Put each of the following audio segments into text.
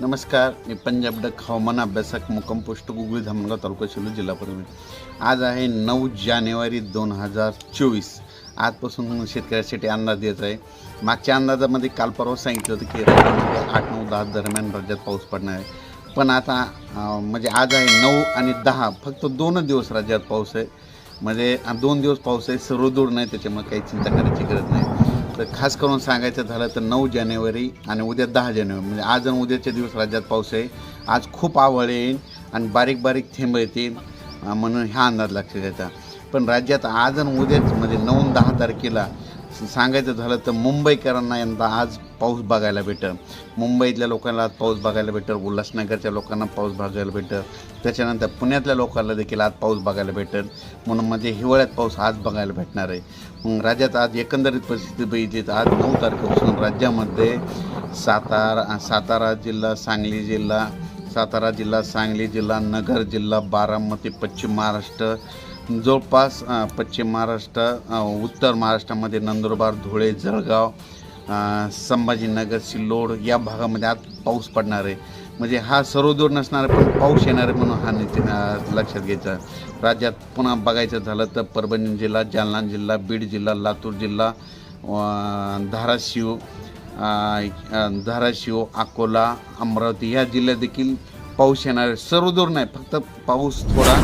नमस्कार, मी पंजाब डक हवामान अभ्यासक मुक्काम पोस्ट गुगळी धामणगाव तालुका शिरूर जिल्हा परभणी। आज आहे 9 जानेवारी 2024। आजपासून शेतकऱ्यासाठी अंदाज द्यायचा आहे। मागच्या अंदाजामध्ये काल परवा सांगितलं होतं की राज्यामध्ये 8, 9, 10 दरम्यान राज्यात पाऊस पडणार आहे। पण आता म्हणजे आज आहे 9 आणि 10, फक्त 2 दिवस राज्यात पाऊस आहे। म्हणजे 2 दिवस पाऊस आहे, सर्वदूर नाही, त्याच्यामुळे काही चिंता करायची गरज नाही। तर खास करून सांगायचं झालं तर 9 जानेवारी आणि उद्या 10 जानेवारी म्हणजे आज आणि उद्याचे दिवस राज्यात पाऊस आहे। आज खूप आवळ येईल आणि बारीक बारीक थेंब येतील म्हणून हा अंदाज लक्षात घ्यायचा। पण राज्यात आज आणि उद्याच म्हणजे 9-10 तारखेला सांगायचं झालं तर मुंबईकरांना यंदा आज पाऊस बघायला भेटेल। मुंबईतल्या लोकांना आज पाऊस बघायला भेटेल, उल्हासनगरच्या लोकांना पाऊस बघायला भेटेल, त्याच्यानंतर पुण्यातल्या लोकांना देखील आज पाऊस बघायला भेटेल। म्हणून म्हणजे हिवाळ्यात पाऊस आज बघायला भेटणार आहे। मग राज्यात आज एकंदरीत परिस्थिती बघितली तर आज 9 तारखेपासून राज्यामध्ये सातारा जिल्हा, सांगली जिल्हा, नगर जिल्हा, बारामती, पश्चिम महाराष्ट्र, जवळपास पश्चिम महाराष्ट्र, उत्तर महाराष्ट्रामध्ये नंदुरबार, धुळे, जळगाव, संभाजीनगर, सिल्लोड या भागामध्ये आज पाऊस पडणार आहे। म्हणजे हा सर्वदूर नसणार पण पाऊस येणार आहे म्हणून हा लक्षात घ्यायचा। राज्यात पुन्हा बघायचं झालं तर परभणी जिल्हा, जालना जिल्हा, बीड जिल्हा, लातूर जिल्हा, धाराशिव, अकोला, अमरावती या जिल्ह्यात देखील पाऊस येणार आहे। सर्वदूर नाही, फक्त पाऊस थोडा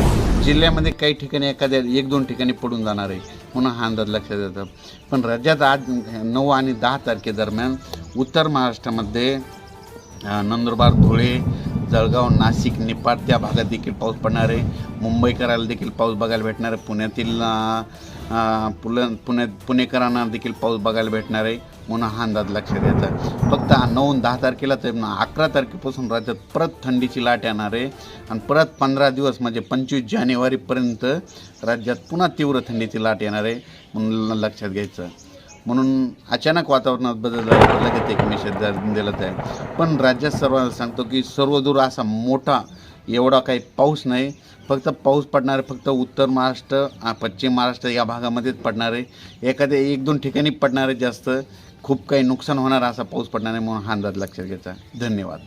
जिल्ह्यामध्ये काही ठिकाणी एखाद्या 1-2 ठिकाणी पडून जाणार आहे म्हणून हा अंदाज लक्षात येतो। पण राज्यात आज 9 आणि 10 तारखेदरम्यान उत्तर महाराष्ट्रामध्ये नंदुरबार, धुळे, जळगाव, नाशिक, निपाट त्या भागात देखील पाऊस पडणार आहे। मुंबईकराला देखील पाऊस बघायला भेटणार आहे। पुणेकरांना देखील पाऊस बघायला भेटणार आहे म्हणून हा अंदाज लक्षात घ्यायचा। फक्त 9-10 तारखेला तर 11 तारखेपासून राज्यात परत थंडीची लाट येणार आहे आणि परत 15 दिवस म्हणजे 25 जानेवारीपर्यंत राज्यात पुन्हा तीव्र थंडीची लाट येणार आहे म्हणून लक्षात घ्यायचं। म्हणून अचानक वातावरणात बदल झाला लगेच एक मेसेज दिला आहे। पण राज्यात सर्वांना सांगतो की सर्वदूर असा मोठा एवढा काही पाऊस नाही, फक्त पाऊस पडणार आहे फक्त उत्तर महाराष्ट्र, पश्चिम महाराष्ट्र या भागामध्येच पडणार आहे। एखाद्या 1-2 ठिकाणी पडणार आहे, जास्त खूप काही नुकसान होणार असा पाऊस पडणार आहे म्हणून हा अंदाज लक्षात घ्यायचा। धन्यवाद।